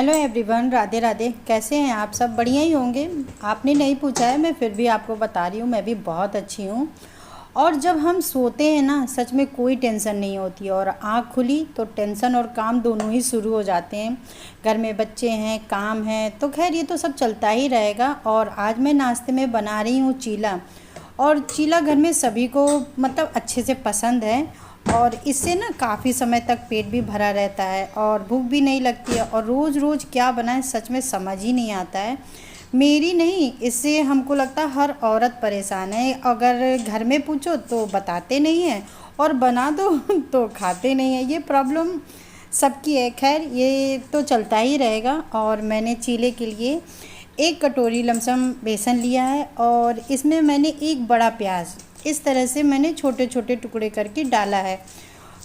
Hello everyone, Radhe Radhe. कैसे हैं आप सब? बढ़िया ही होंगे। आपने नहीं पूछा है, मैं फिर भी आपको बता रही हूँ, मैं भी बहुत अच्छी हूँ। और जब हम सोते हैं ना, सच में कोई टेंशन नहीं होती, और आँख खुली तो टेंशन और काम दोनों ही शुरू हो जाते हैं। घर में बच्चे हैं, काम है, तो खैर ये तो सब चलता ही रहेगा। और आज मैं नाश्ते में बना रही हूँ चीला। और चीला घर में सभी को मतलब अच्छे से पसंद है, और इससे ना काफ़ी समय तक पेट भी भरा रहता है और भूख भी नहीं लगती है। और रोज़ रोज़ क्या बनाएं, सच में समझ ही नहीं आता है। मेरी नहीं, इससे हमको लगता है हर औरत परेशान है। अगर घर में पूछो तो बताते नहीं हैं, और बना दो तो खाते नहीं हैं। ये प्रॉब्लम सबकी है। खैर ये तो चलता ही रहेगा। और मैंने चीले के लिए 1 कटोरी लमसम बेसन लिया है, और इसमें मैंने एक बड़ा प्याज इस तरह से मैंने छोटे छोटे टुकड़े करके डाला है।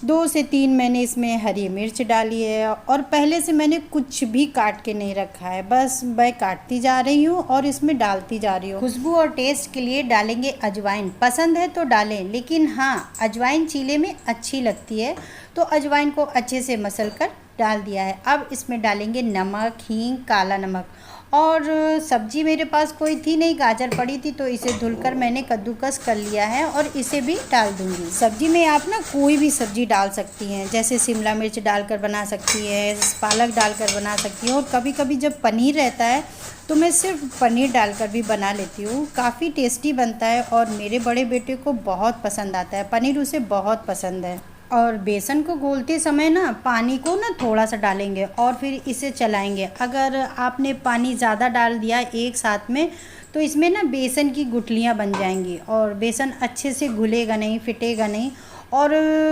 2 से 3 मैंने इसमें हरी मिर्च डाली है, और पहले से मैंने कुछ भी काट के नहीं रखा है, बस मैं काटती जा रही हूँ और इसमें डालती जा रही हूँ। खुशबू और टेस्ट के लिए डालेंगे अजवाइन, पसंद है तो डालें, लेकिन हाँ, अजवाइन चीले में अच्छी लगती है, तो अजवाइन को अच्छे से मसल कर डाल दिया है। अब इसमें डालेंगे नमक, हींग, काला नमक। और सब्जी मेरे पास कोई थी नहीं, गाजर पड़ी थी, तो इसे धुलकर मैंने कद्दूकस कर लिया है और इसे भी डाल दूंगी। सब्जी में आप ना कोई भी सब्जी डाल सकती हैं, जैसे शिमला मिर्च डालकर बना सकती है, पालक डालकर बना सकती हैं। और कभी कभी जब पनीर रहता है तो मैं सिर्फ पनीर डालकर भी बना लेती हूँ। काफ़ी टेस्टी बनता है, और मेरे बड़े बेटे को बहुत पसंद आता है, पनीर उसे बहुत पसंद है। और बेसन को घोलते समय ना पानी को ना थोड़ा सा डालेंगे और फिर इसे चलाएंगे। अगर आपने पानी ज़्यादा डाल दिया एक साथ में, तो इसमें ना बेसन की गुठलियाँ बन जाएंगी, और बेसन अच्छे से घुलेगा नहीं, फिटेगा नहीं। और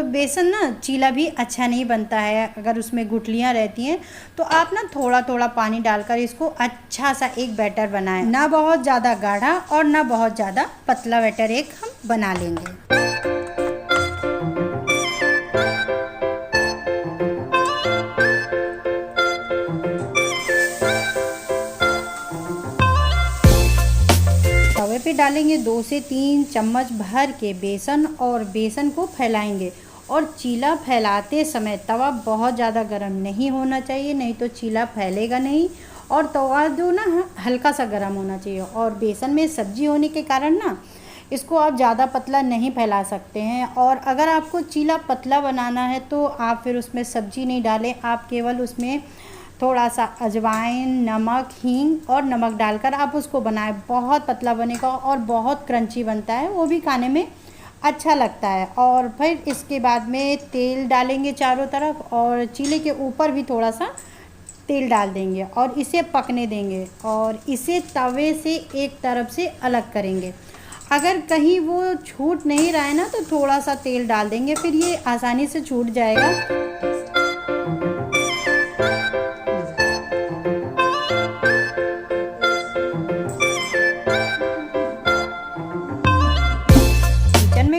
बेसन ना चीला भी अच्छा नहीं बनता है अगर उसमें गुठलियाँ रहती हैं। तो आप ना थोड़ा थोड़ा पानी डालकर इसको अच्छा सा एक बैटर बनाएं, ना बहुत ज़्यादा गाढ़ा और ना बहुत ज़्यादा पतला बैटर एक हम बना लेंगे। तवे पे डालेंगे 2 से 3 चम्मच भर के बेसन, और बेसन को फैलाएंगे। और चीला फैलाते समय तवा बहुत ज़्यादा गर्म नहीं होना चाहिए, नहीं तो चीला फैलेगा नहीं। और तवा जो ना हल्का सा गर्म होना चाहिए। और बेसन में सब्जी होने के कारण ना इसको आप ज़्यादा पतला नहीं फैला सकते हैं। और अगर आपको चीला पतला बनाना है तो आप फिर उसमें सब्जी नहीं डालें, आप केवल उसमें थोड़ा सा अजवाइन, नमक, हींग और नमक डालकर आप उसको बनाएं। बहुत पतला बनेगा और बहुत क्रंची बनता है, वो भी खाने में अच्छा लगता है। और फिर इसके बाद में तेल डालेंगे चारों तरफ, और चीले के ऊपर भी थोड़ा सा तेल डाल देंगे और इसे पकने देंगे। और इसे तवे से एक तरफ से अलग करेंगे। अगर कहीं वो छूट नहीं रहा है ना, तो थोड़ा सा तेल डाल देंगे, फिर ये आसानी से छूट जाएगा।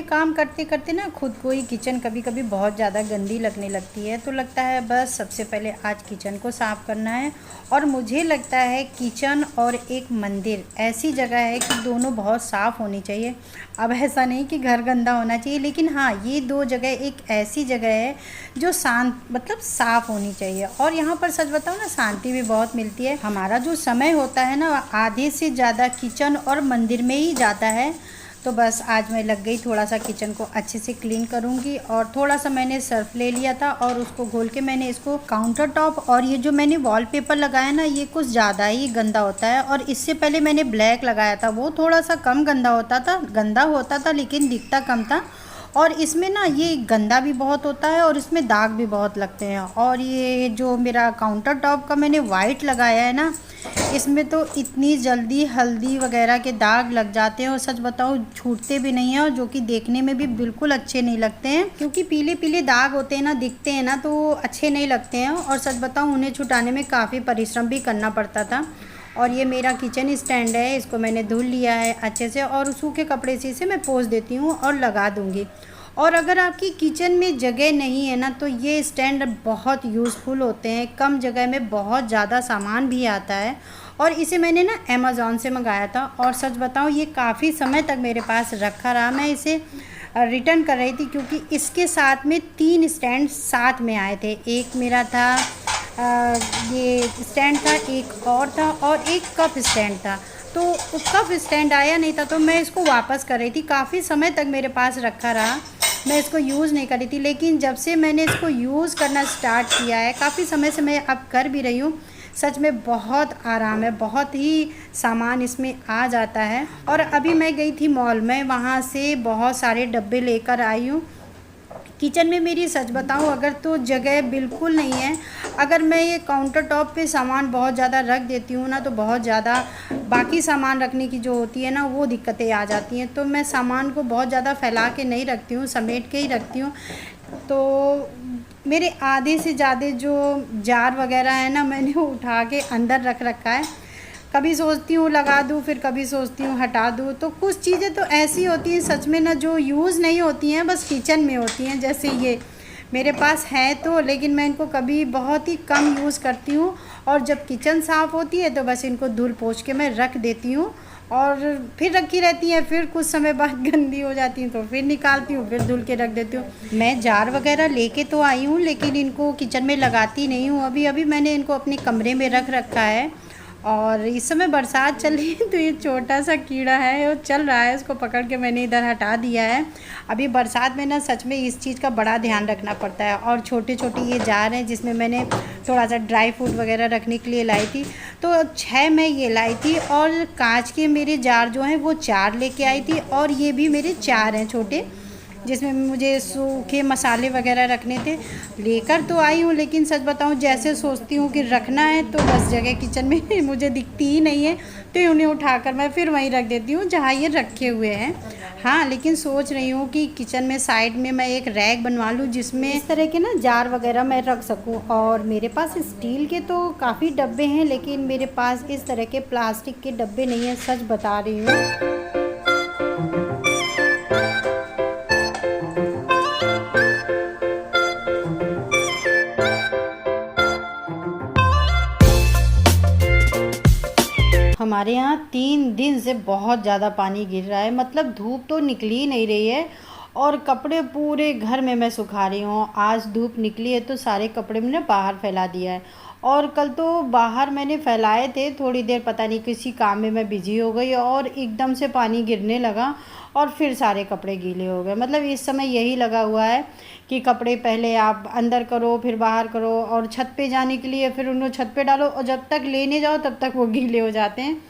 काम करते करते ना खुद को ही किचन कभी कभी बहुत ज़्यादा गंदी लगने लगती है, तो लगता है बस सबसे पहले आज किचन को साफ़ करना है। और मुझे लगता है किचन और एक मंदिर ऐसी जगह है कि दोनों बहुत साफ़ होनी चाहिए। अब ऐसा नहीं कि घर गंदा होना चाहिए, लेकिन हाँ, ये 2 जगह एक ऐसी जगह है जो शांत मतलब साफ़ होनी चाहिए। और यहाँ पर सच बताऊँ ना, शांति भी बहुत मिलती है। हमारा जो समय होता है ना, आधे से ज़्यादा किचन और मंदिर में ही जाता है। तो बस आज मैं लग गई, थोड़ा सा किचन को अच्छे से क्लीन करूँगी। और थोड़ा सा मैंने सर्फ ले लिया था और उसको घोल के मैंने इसको काउंटर टॉप, और ये जो मैंने वॉलपेपर लगाया ना, ये कुछ ज़्यादा ही गंदा होता है। और इससे पहले मैंने ब्लैक लगाया था, वो थोड़ा सा कम गंदा होता था लेकिन दिखता कम था। और इसमें ना ये गंदा भी बहुत होता है और इसमें दाग भी बहुत लगते हैं। और ये जो मेरा काउंटर टॉप का मैंने वाइट लगाया है ना, इसमें तो इतनी जल्दी हल्दी वगैरह के दाग लग जाते हैं, और सच बताऊँ छूटते भी नहीं हैं, और जो कि देखने में भी बिल्कुल अच्छे नहीं लगते हैं, क्योंकि पीले पीले दाग होते हैं ना, दिखते हैं ना, तो अच्छे नहीं लगते हैं। और सच बताऊँ उन्हें छुटाने में काफ़ी परिश्रम भी करना पड़ता था। और ये मेरा किचन स्टैंड है, इसको मैंने धुल लिया है अच्छे से, और सूखे कपड़े से इसे मैं पोंछ देती हूँ और लगा दूँगी। और अगर आपकी किचन में जगह नहीं है ना, तो ये स्टैंड बहुत यूज़फुल होते हैं। कम जगह में बहुत ज़्यादा सामान भी आता है। और इसे मैंने ना अमेज़ॉन से मंगाया था, और सच बताऊँ ये काफ़ी समय तक मेरे पास रखा रहा। मैं इसे रिटर्न कर रही थी, क्योंकि इसके साथ में 3 स्टैंड साथ में आए थे। एक मेरा था ये स्टैंड था, एक और था और एक कप स्टैंड था। तो कप स्टैंड आया नहीं था तो मैं इसको वापस कर रही थी। काफ़ी समय तक मेरे पास रखा रहा, मैं इसको यूज़ नहीं करी थी, लेकिन जब से मैंने इसको यूज़ करना स्टार्ट किया है, काफ़ी समय से मैं अब कर भी रही हूँ, सच में बहुत आराम है, बहुत ही सामान इसमें आ जाता है। और अभी मैं गई थी मॉल में, वहाँ से बहुत सारे डब्बे लेकर आई हूँ। किचन में मेरी सच बताऊँ अगर तो जगह बिल्कुल नहीं है। अगर मैं ये काउंटर टॉप पे सामान बहुत ज़्यादा रख देती हूँ ना, तो बहुत ज़्यादा बाकी सामान रखने की जो होती है ना, वो दिक्कतें आ जाती हैं। तो मैं सामान को बहुत ज़्यादा फैला के नहीं रखती हूँ, समेट के ही रखती हूँ। तो मेरे आधे से ज़्यादा जो जार वगैरह है ना, मैंने उठा के अंदर रख रखा है। कभी सोचती हूँ लगा दूँ, फिर कभी सोचती हूँ हटा दूँ। तो कुछ चीज़ें तो ऐसी होती हैं सच में ना, जो यूज़ नहीं होती हैं, बस किचन में होती हैं। जैसे ये मेरे पास है तो, लेकिन मैं इनको कभी बहुत ही कम यूज़ करती हूँ। और जब किचन साफ़ होती है तो बस इनको धुल पोंछ के मैं रख देती हूँ और फिर रखी रहती हैं। फिर कुछ समय बाद गंदी हो जाती हैं तो फिर निकालती हूँ, फिर धुल के रख देती हूँ। मैं जार वगैरह लेके तो आई हूँ, लेकिन इनको किचन में लगाती नहीं हूँ। अभी अभी मैंने इनको अपने कमरे में रख रखा है। और इस समय बरसात चल रही है तो ये छोटा सा कीड़ा है, वो चल रहा है, उसको पकड़ के मैंने इधर हटा दिया है। अभी बरसात में ना सच में इस चीज़ का बड़ा ध्यान रखना पड़ता है। और छोटे छोटे ये जार हैं जिसमें मैंने थोड़ा सा ड्राई फ्रूट वगैरह रखने के लिए लाई थी। तो 6 मैं ये लाई थी, और कांच के मेरे जार जो हैं वो 4 लेके आई थी, और ये भी मेरे 4 हैं छोटे, जिसमें मुझे सूखे मसाले वगैरह रखने थे। लेकर तो आई हूँ, लेकिन सच बताऊँ जैसे सोचती हूँ कि रखना है तो बस जगह किचन में मुझे दिखती ही नहीं है। तो उन्हें उठाकर मैं फिर वहीं रख देती हूँ जहाँ ये रखे हुए हैं। हाँ, लेकिन सोच रही हूँ कि किचन में साइड में मैं एक रैक बनवा लूँ जिसमें इस तरह के ना जार वगैरह मैं रख सकूँ। और मेरे पास स्टील के तो काफ़ी डब्बे हैं, लेकिन मेरे पास इस तरह के प्लास्टिक के डब्बे नहीं हैं, सच बता रही हूँ। हमारे यहाँ 3 दिन से बहुत ज़्यादा पानी गिर रहा है, मतलब धूप तो निकली ही नहीं रही है। और कपड़े पूरे घर में मैं सुखा रही हूँ। आज धूप निकली है तो सारे कपड़े मैंने बाहर फैला दिया है। और कल तो बाहर मैंने फैलाए थे, थोड़ी देर पता नहीं किसी काम में मैं बिजी हो गई और एकदम से पानी गिरने लगा और फिर सारे कपड़े गीले हो गए। मतलब इस समय यही लगा हुआ है कि कपड़े पहले आप अंदर करो, फिर बाहर करो, और छत पे जाने के लिए फिर उनको छत पे डालो, और जब तक लेने जाओ तब तक वो गीले हो जाते हैं।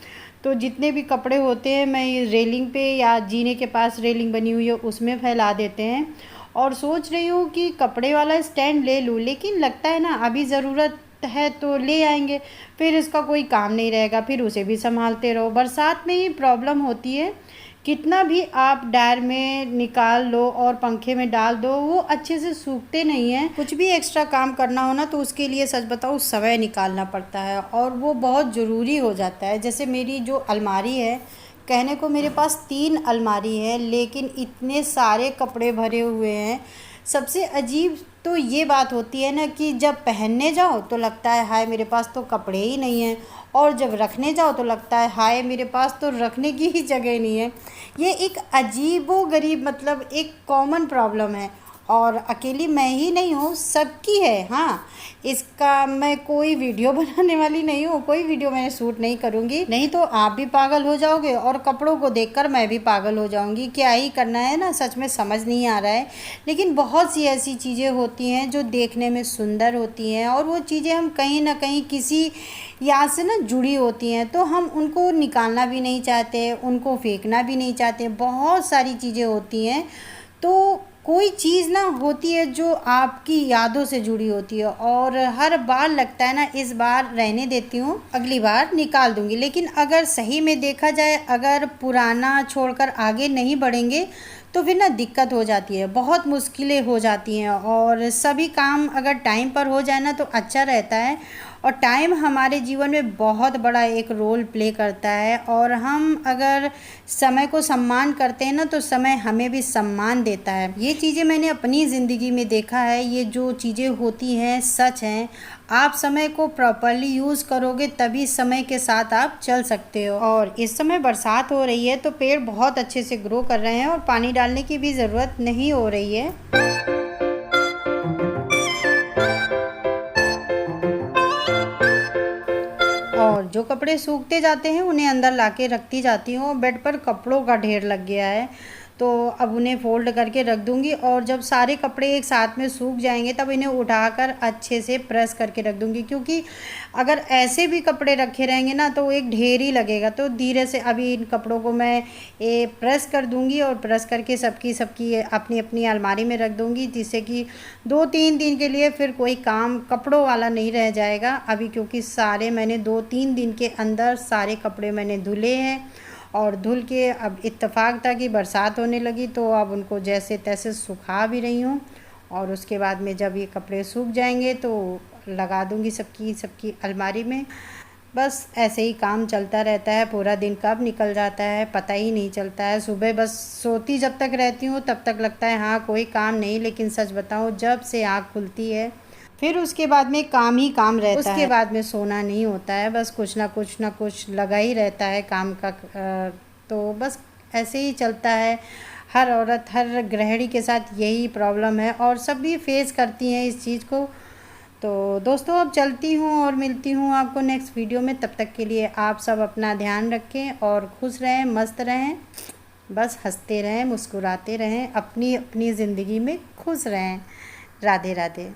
तो जितने भी कपड़े होते हैं मैं ये रेलिंग पे या जीने के पास रेलिंग बनी हुई है उसमें फैला देते हैं। और सोच रही हूँ कि कपड़े वाला स्टैंड ले लूँ, लेकिन लगता है ना अभी ज़रूरत है तो ले आएंगे, फिर इसका कोई काम नहीं रहेगा, फिर उसे भी संभालते रहो। बरसात में ही प्रॉब्लम होती है, कितना भी आप ड्रायर में निकाल लो और पंखे में डाल दो, वो अच्छे से सूखते नहीं हैं। कुछ भी एक्स्ट्रा काम करना हो ना तो उसके लिए सच बताऊँ समय निकालना पड़ता है, और वो बहुत ज़रूरी हो जाता है। जैसे मेरी जो अलमारी है, कहने को मेरे पास 3 अलमारी है, लेकिन इतने सारे कपड़े भरे हुए हैं। सबसे अजीब तो ये बात होती है ना कि जब पहनने जाओ तो लगता है हाय मेरे पास तो कपड़े ही नहीं हैं, और जब रखने जाओ तो लगता है हाय मेरे पास तो रखने की ही जगह नहीं है। ये एक अजीबोगरीब मतलब एक कॉमन प्रॉब्लम है, और अकेली मैं ही नहीं हूँ, सबकी है। हाँ, इसका मैं कोई वीडियो बनाने वाली नहीं हूँ, कोई वीडियो मैंने शूट नहीं करूँगी, नहीं तो आप भी पागल हो जाओगे और कपड़ों को देखकर मैं भी पागल हो जाऊँगी। क्या ही करना है ना, सच में समझ नहीं आ रहा है। लेकिन बहुत सी ऐसी चीज़ें होती हैं जो देखने में सुंदर होती हैं, और वो चीज़ें हम कहीं ना कहीं किसी याद से ना जुड़ी होती हैं, तो हम उनको निकालना भी नहीं चाहते, उनको फेंकना भी नहीं चाहते। बहुत सारी चीज़ें होती हैं, तो कोई चीज़ ना होती है जो आपकी यादों से जुड़ी होती है, और हर बार लगता है ना इस बार रहने देती हूँ, अगली बार निकाल दूँगी। लेकिन अगर सही में देखा जाए, अगर पुराना छोड़कर आगे नहीं बढ़ेंगे तो फिर ना दिक्कत हो जाती है, बहुत मुश्किलें हो जाती हैं। और सभी काम अगर टाइम पर हो जाए ना तो अच्छा रहता है। और टाइम हमारे जीवन में बहुत बड़ा एक रोल प्ले करता है, और हम अगर समय को सम्मान करते हैं ना तो समय हमें भी सम्मान देता है। ये चीज़ें मैंने अपनी ज़िंदगी में देखा है, ये जो चीज़ें होती हैं सच हैं। आप समय को प्रॉपरली यूज़ करोगे तभी समय के साथ आप चल सकते हो। और इस समय बरसात हो रही है तो पेड़ बहुत अच्छे से ग्रो कर रहे हैं, और पानी डालने की भी ज़रूरत नहीं हो रही है। जो कपड़े सूखते जाते हैं उन्हें अंदर लाके रखती जाती हूँ। बेड पर कपड़ों का ढेर लग गया है, तो अब उन्हें फ़ोल्ड करके रख दूँगी और जब सारे कपड़े एक साथ में सूख जाएंगे तब इन्हें उठाकर अच्छे से प्रेस करके रख दूँगी, क्योंकि अगर ऐसे भी कपड़े रखे रहेंगे ना तो एक ढेर ही लगेगा। तो धीरे से अभी इन कपड़ों को मैं प्रेस कर दूँगी और प्रेस करके सबकी सबकी अपनी अपनी अलमारी में रख दूँगी, जिससे कि 2-3 दिन के लिए फिर कोई काम कपड़ों वाला नहीं रह जाएगा अभी, क्योंकि सारे मैंने 2-3 दिन के अंदर सारे कपड़े मैंने धुले हैं। और धुल के अब इत्तेफाक था कि बरसात होने लगी, तो अब उनको जैसे तैसे सुखा भी रही हूँ। और उसके बाद में जब ये कपड़े सूख जाएंगे तो लगा दूँगी सबकी सबकी अलमारी में। बस ऐसे ही काम चलता रहता है, पूरा दिन कब निकल जाता है पता ही नहीं चलता है। सुबह बस सोती जब तक रहती हूँ तब तक लगता है हाँ कोई काम नहीं, लेकिन सच बताऊँ जब से आँख खुलती है फिर उसके बाद में काम ही काम रहता है। उसके बाद में सोना नहीं होता है, बस कुछ ना कुछ लगा ही रहता है काम का। तो बस ऐसे ही चलता है। हर औरत, हर गृहिणी के साथ यही प्रॉब्लम है और सभी फेस करती हैं इस चीज़ को। तो दोस्तों अब चलती हूँ और मिलती हूँ आपको नेक्स्ट वीडियो में। तब तक के लिए आप सब अपना ध्यान रखें और खुश रहें, मस्त रहें, बस हंसते रहें, मुस्कुराते रहें, अपनी अपनी ज़िंदगी में खुश रहें। राधे राधे।